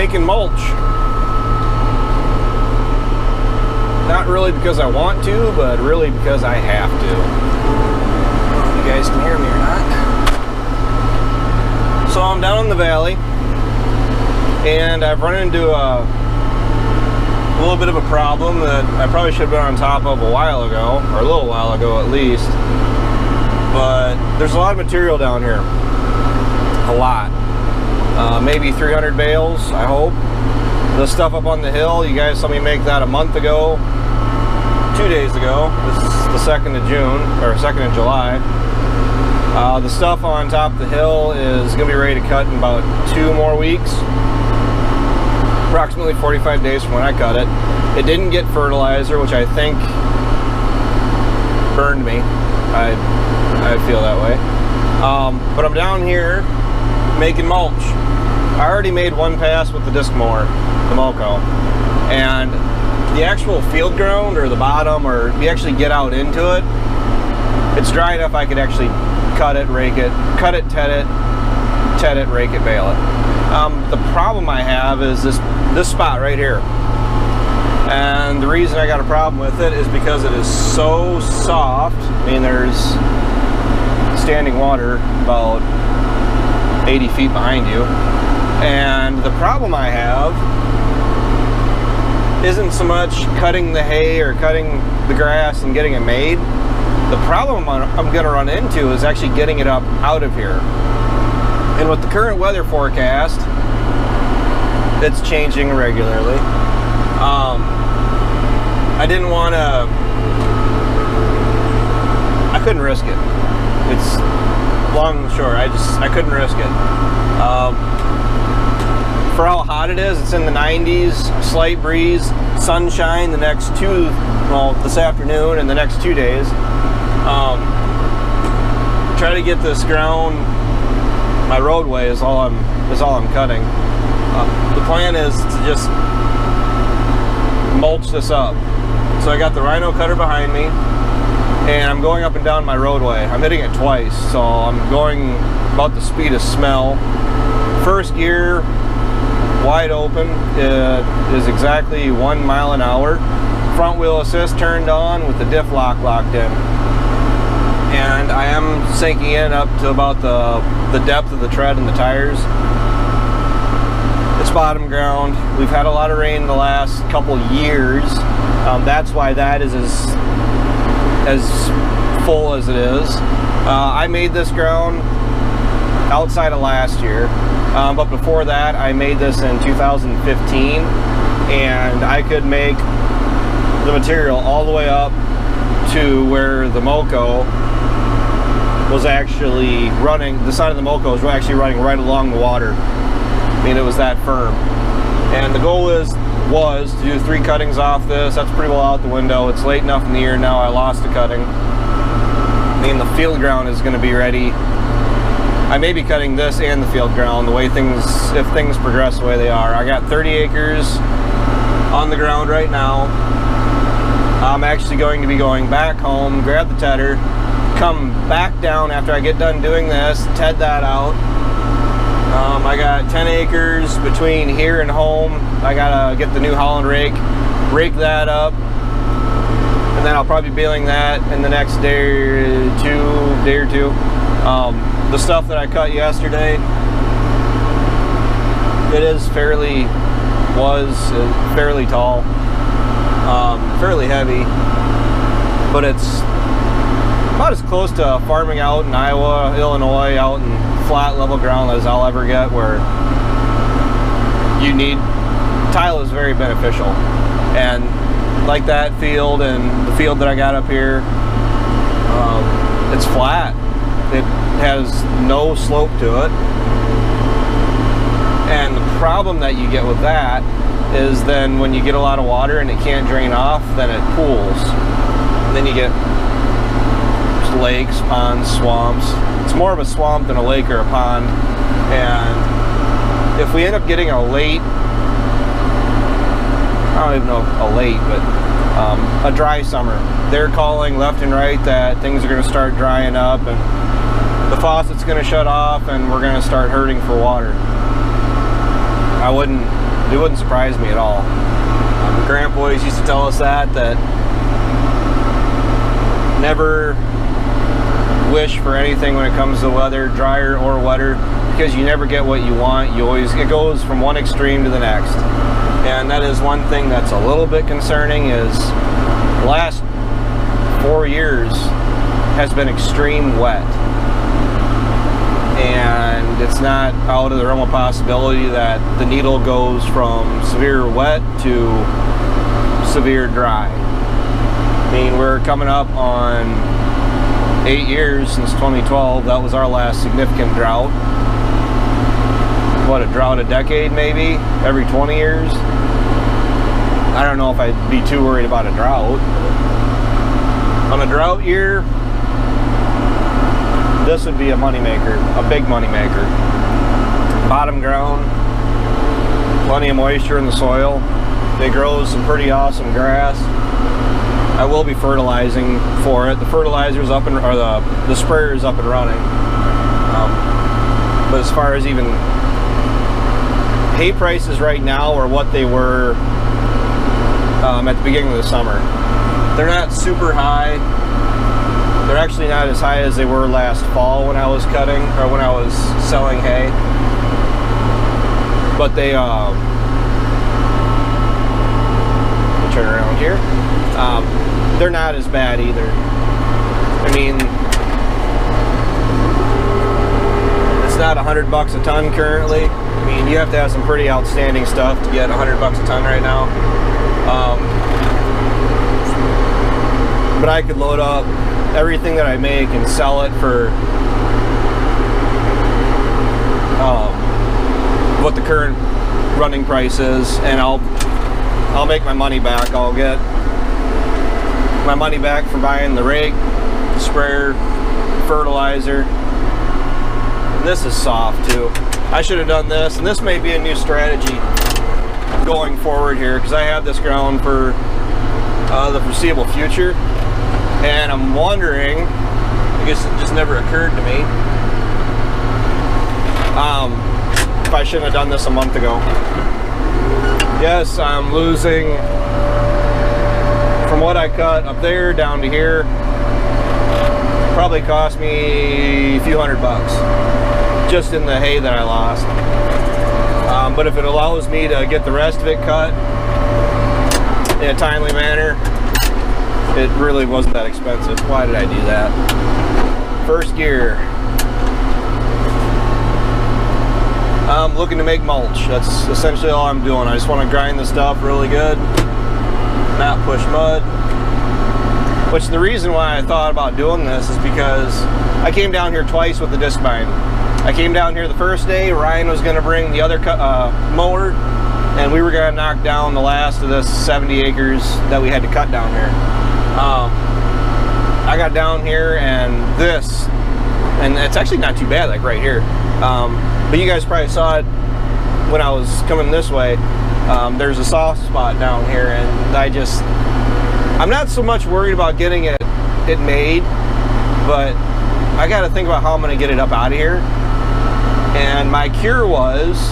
making mulch. Not really because I want to, but really because I have to. I don't know if you guys can hear me or not. So I'm down in the valley, and I've run into a little bit of a problem that I probably should have been on top of a while ago, or a little while ago at least. But there's a lot of material down here. A lot. Maybe 300 bales, I hope. The stuff up on the hill, you guys saw me make that a month ago, 2 days ago. This is the 2nd of June, or 2nd of July. The stuff on top of the hill is going to be ready to cut in about 2 more weeks. Approximately 45 days from when I cut it. It didn't get fertilizer, which I think burned me. I feel that way. But I'm down here making mulch. I already made one pass with the disc mower, the Mulco, and the actual field ground, or the bottom, or you actually get out into it, it's dry enough I could actually cut it, rake it, ted it, rake it, bale it. The problem I have is this spot right here, and the reason I got a problem with it is because it is so soft. I mean, there's standing water about 80 feet behind you, and the problem I have isn't so much cutting the hay or cutting the grass and getting it made. The problem I'm going to run into is actually getting it up out of here. And with the current weather forecast, it's changing regularly. I didn't want to, I couldn't risk it. It's long and short, I couldn't risk it. For how hot it is, it's in the 90s, slight breeze, sunshine the next this afternoon and the next 2 days. Try to get this ground, my roadway is all I'm cutting. The plan is to just mulch this up. So I got the Rhino cutter behind me, and I'm going up and down my roadway. I'm hitting it twice, so I'm going about the speed of smell. First gear, wide open, is exactly 1 mile an hour. Front wheel assist turned on with the diff lock locked in. And I am sinking in up to about the depth of the tread and the tires. It's bottom ground. We've had a lot of rain the last couple years. That's why that is as full as it is. I made this ground outside of last year, but before that I made this in 2015, and I could make the material all the way up to where the Mulco was actually running. The side of the Mulco was actually running right along the water. I mean, it was that firm. And the goal was to do 3 cuttings off this. That's pretty well out the window. It's late enough in the year now, I lost a cutting. I mean, the field ground is going to be ready. I may be cutting this and the field ground if things progress the way they are. I got 30 acres on the ground right now. I'm actually going to be going back home, grab the tedder, come back down after I get done doing this, ted that out. I got 10 acres between here and home. I gotta get the New Holland rake that up, and then I'll probably be baling that in the next day or two. The stuff that I cut yesterday, it is fairly tall, fairly heavy, but it's about as close to farming out in Iowa, Illinois, out in flat level ground as I'll ever get, where tile is very beneficial. And like that field and the field that I got up here, it's flat. It has no slope to it. And the problem that you get with that is then when you get a lot of water and it can't drain off, then it pools. And then you get lakes, ponds, swamps. It's more of a swamp than a lake or a pond. And if we end up getting a late, I don't even know a late, but a dry summer, they're calling left and right that things are going to start drying up and the faucet's going to shut off and we're going to start hurting for water. I wouldn't It wouldn't surprise me at all. Grandpa always used to tell us that never wish for anything when it comes to weather, drier or wetter, because you never get what you want. It goes from one extreme to the next. And that is one thing that's a little bit concerning, is the last 4 years has been extreme wet. And it's not out of the realm of possibility that the needle goes from severe wet to severe dry. I mean, we're coming up on 8 years since 2012. That was our last significant drought. What, a drought a decade maybe? Every 20 years? I don't know if I'd be too worried about a drought. On a drought year, this would be a moneymaker, a big moneymaker. Bottom ground, plenty of moisture in the soil. They grow some pretty awesome grass. I will be fertilizing for it. The fertilizer's up and, or the sprayer's up and running. But as far as even hay prices right now are what they were at the beginning of the summer. They're not super high. They're actually not as high as they were last fall when I was cutting, or when I was selling hay. But they, turn around here. They're not as bad either. I mean, it's not $100 a ton currently. I mean, you have to have some pretty outstanding stuff to get $100 a ton right now. But I could load up everything that I make and sell it for what the current running price is, and I'll make my money back. I'll get my money back for buying the rake, the sprayer, fertilizer. And this is soft too. I should have done this, and this may be a new strategy going forward here, because I have this ground for the foreseeable future. And I'm wondering, I guess it just never occurred to me, if I shouldn't have done this a month ago. Yes, I'm losing from what I cut up there down to here. Probably cost me a few $100 just in the hay that I lost. But if it allows me to get the rest of it cut in a timely manner, it really wasn't that expensive. Why did I do that? First gear. I'm looking to make mulch. That's essentially all I'm doing. I just want to grind the stuff really good, not push mud. Which the reason why I thought about doing this is because I came down here twice with the disc bind. I came down here the first day. Ryan was going to bring the other mower, and we were going to knock down the last of this 70 acres that we had to cut down here. I got down here, and it's actually not too bad, like right here. But you guys probably saw it when I was coming this way. There's a soft spot down here, and I'm not so much worried about getting it made, but I got to think about how I'm going to get it up out of here. And my cure was,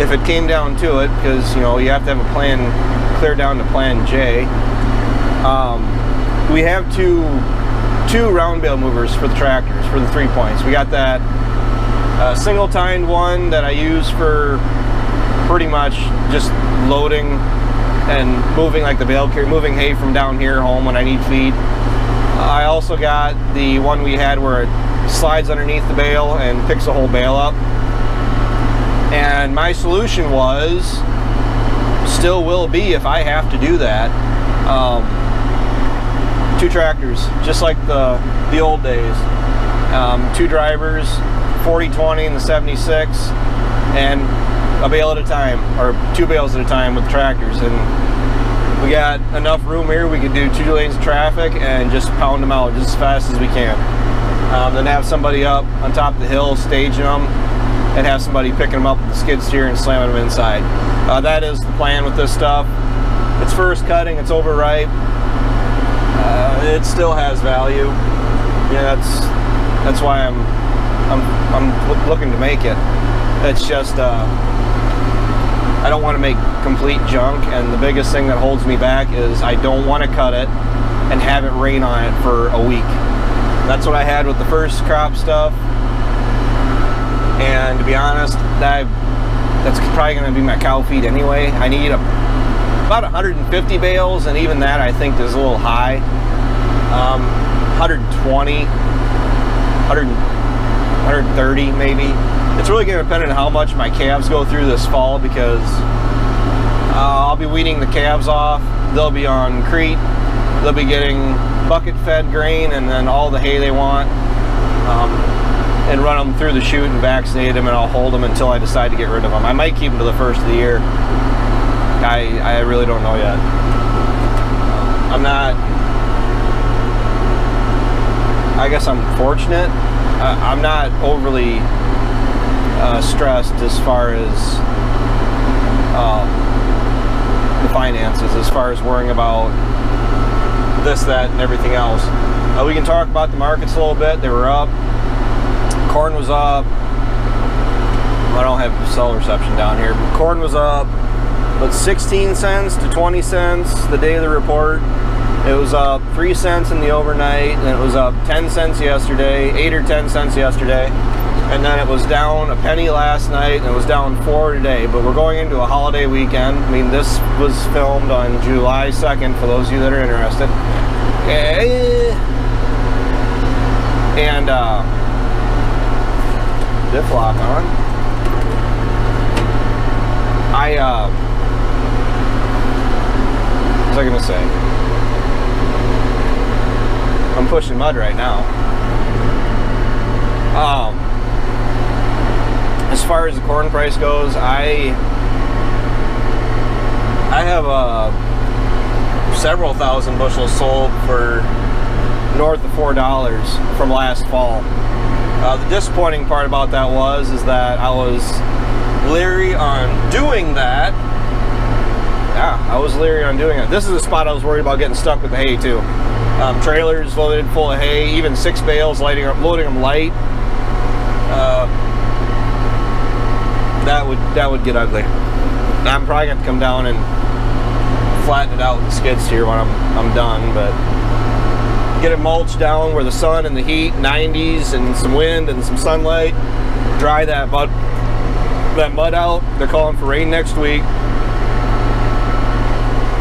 if it came down to it, because you know you have to have a plan clear down to Plan J. We have two round bale movers for the tractors, for the 3-points. We got that single tined one that I use for pretty much just loading and moving, like the bale carrier, moving hay from down here home when I need feed. I also got the one we had where it slides underneath the bale and picks the whole bale up. And my solution was, still will be if I have to do that, 2 tractors, just like the old days. 2 drivers, 40-20 and the 76, and a bale at a time, or 2 bales at a time with tractors. And we got enough room here, we could do 2 lanes of traffic and just pound them out just as fast as we can. Then have somebody up on top of the hill staging them, and have somebody picking them up with the skid steer and slamming them inside. That is the plan with this stuff. It's first cutting, it's overripe. It still has value. Yeah, that's why I'm looking to make it. It's just I don't want to make complete junk, and the biggest thing that holds me back is I don't want to cut it and have it rain on it for a week. That's what I had with the first crop stuff, and to be honest, that's probably going to be my cow feed anyway. I need about 150 bales, and even that I think is a little high. 120, 130 maybe. It's really going to depend on how much my calves go through this fall, because I'll be weaning the calves off. They'll be on crete. They'll be getting bucket-fed grain and then all the hay they want, and run them through the chute and vaccinate them, and I'll hold them until I decide to get rid of them. I might keep them to the first of the year. I really don't know yet. I guess I'm fortunate. I'm not overly stressed as far as the finances, as far as worrying about this, that, and everything else. We can talk about the markets a little bit. They were up. Corn was up. I don't have cell reception down here, but corn was up, but 16 cents to 20 cents the day of the report. It was up 3 cents in the overnight, and it was up 10 cents yesterday, 8 or 10 cents yesterday, and then it was down a penny last night, and it was down 4 today. But we're going into a holiday weekend. I mean, this was filmed on July 2nd for those of you that are interested. And diff lock on. What was I gonna say? I'm pushing mud right now. As far as the corn price goes, I have several thousand bushels sold for north of $4 from last fall. The disappointing part about that is that I was leery on doing that. Yeah, I was leery on doing it. This is a spot I was worried about getting stuck with the hay too. Trailers loaded full of hay, even 6 bales, loading them light. That would get ugly. I'm probably going to come down and flatten it out with the skid steer when I'm done, but get it mulched down where the sun and the heat, 90s, and some wind and some sunlight, dry that mud out. They're calling for rain next week.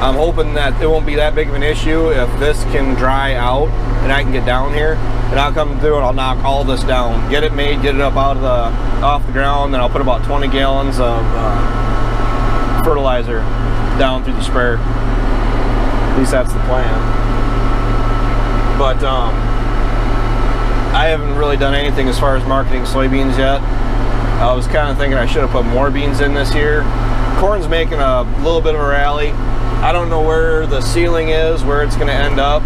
I'm hoping that it won't be that big of an issue if this can dry out and I can get down here, and I'll come through and I'll knock all this down, get it made, get it up off the ground, then I'll put about 20 gallons of fertilizer down through the sprayer. At least that's the plan. But I haven't really done anything as far as marketing soybeans yet. I was kind of thinking I should have put more beans in this year. Corn's making a little bit of a rally. I don't know where the ceiling is, where it's going to end up,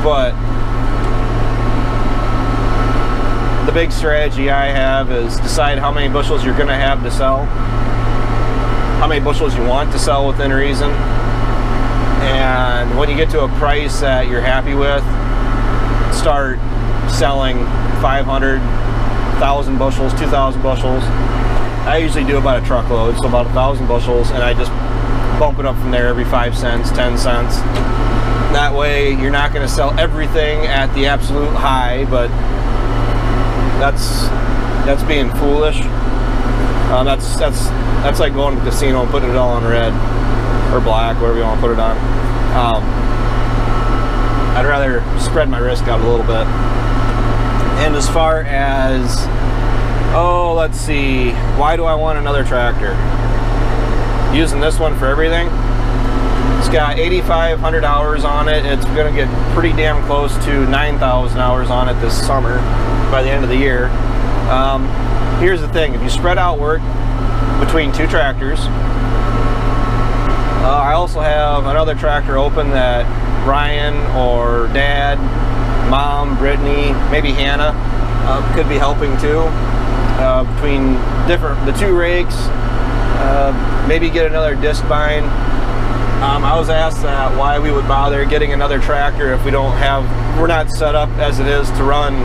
but the big strategy I have is decide how many bushels you're going to have to sell, how many bushels you want to sell within reason, and when you get to a price that you're happy with, start selling 500, 1,000 bushels, 2,000 bushels. I usually do about a truckload, so about 1,000 bushels, and I just bump it up from there every 5 cents, 10 cents. That way you're not going to sell everything at the absolute high, but that's being foolish. That's like going to the casino and putting it all on red or black, whatever you want to put it on. I'd rather spread my risk out a little bit. And as far as, let's see, why do I want another tractor? Using this one for everything. It's got 8,500 hours on it. It's going to get pretty damn close to 9,000 hours on it this summer by the end of the year. Here's the thing, if you spread out work between 2 tractors, I also have another tractor open that Ryan or Dad, Mom, Brittany, maybe Hannah could be helping too. Between the 2 rakes, maybe get another disc bind. I was asked that why we would bother getting another tractor if we're not set up as it is to run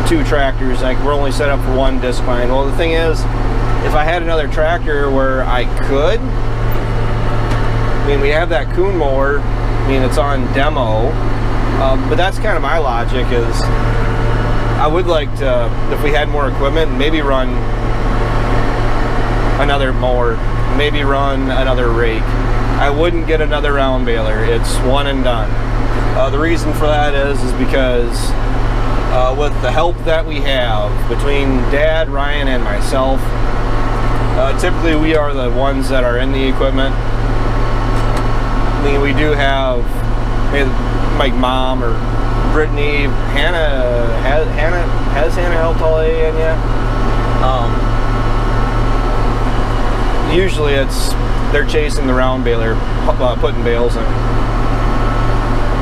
2 tractors. Like, we're only set up for 1 disc bind. Well, the thing is, if I had another tractor where I could, I mean, we have that coon mower, I mean, it's on demo, but that's kind of my logic is I would like to, if we had more equipment, maybe run another mower, maybe run another rake. I wouldn't get another round baler. It's one and done. The reason for that is because with the help that we have between Dad, Ryan, and myself, typically we are the ones that are in the equipment. I mean, we do have like Mom or Brittany. Has Hannah helped all in yet? Usually they're chasing the round baler, putting bales in.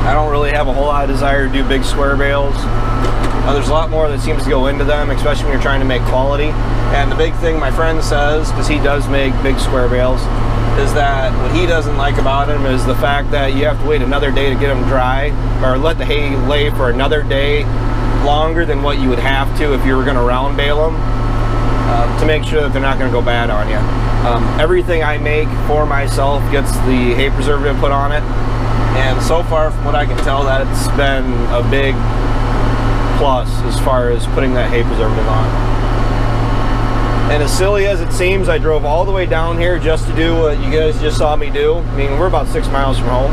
I don't really have a whole lot of desire to do big square bales. There's a lot more that seems to go into them, especially when you're trying to make quality. And the big thing my friend says, because he does make big square bales, is that what he doesn't like about them is the fact that you have to wait another day to get them dry, or let the hay lay for another day longer than what you would have to if you were going to round bale them, to make sure that they're not going to go bad on you. Everything I make for myself gets the hay preservative put on it, and so far from what I can tell, that's been a big plus as far as putting that hay preservative on. And as silly as it seems, I drove all the way down here just to do what you guys just saw me do. I mean, we're about 6 miles from home,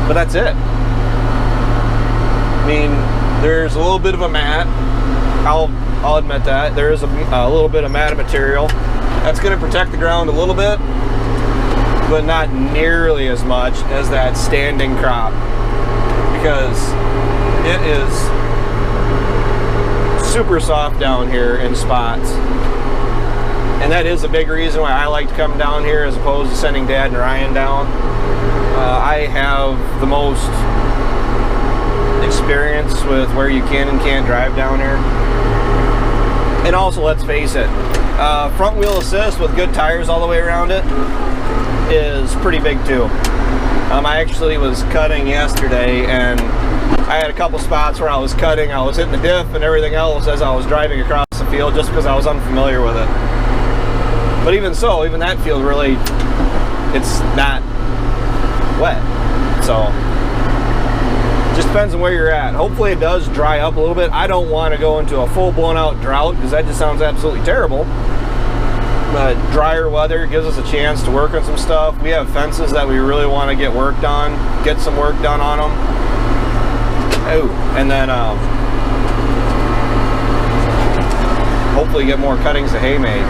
but that's it. I mean, there's a little bit of a mat. I'll admit that. There is a little bit of mat material. That's going to protect the ground a little bit, but not nearly as much as that standing crop, because it is super soft down here in spots. And that is a big reason why I like to come down here as opposed to sending Dad and Ryan down. I have the most experience with where you can and can't drive down here. And also, let's face it, front wheel assist with good tires all the way around it is pretty big too. I actually was cutting yesterday, and I had a couple spots where I was cutting, I was hitting the diff and everything else as I was driving across the field just because I was unfamiliar with it. But even so, even that field really, it's not wet. So, just depends on where you're at. Hopefully it does dry up a little bit. I don't want to go into a full blown out drought because that just sounds absolutely terrible. But drier weather gives us a chance to work on some stuff. We have fences that we really want to get worked on, get some work done on them. Oh, and then hopefully get more cuttings of hay made.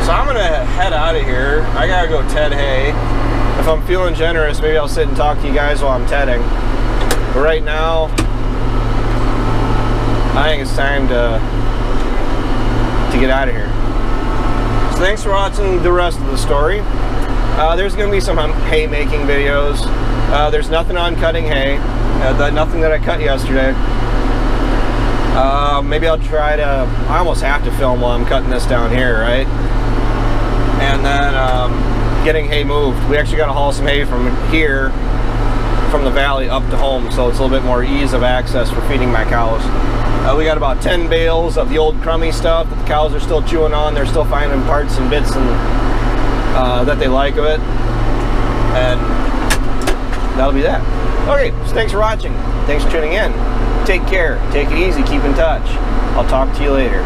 So I'm gonna head out of here. I gotta go ted hay. If I'm feeling generous, maybe I'll sit and talk to you guys while I'm tedding. But right now, I think it's time to get out of here. So thanks for watching the rest of the story. There's gonna be some hay making videos. There's nothing on cutting hay. Nothing that I cut yesterday. Maybe I'll try to, I almost have to film while I'm cutting this down here, right? And then getting hay moved. We actually got to haul some hay from here, from the valley up to home, so it's a little bit more ease of access for feeding my cows. We got about 10 bales of the old crummy stuff that the cows are still chewing on. They're still finding parts and bits and that they like of it. And that'll be that. Okay, so thanks for watching. Thanks for tuning in. Take care. Take it easy. Keep in touch. I'll talk to you later.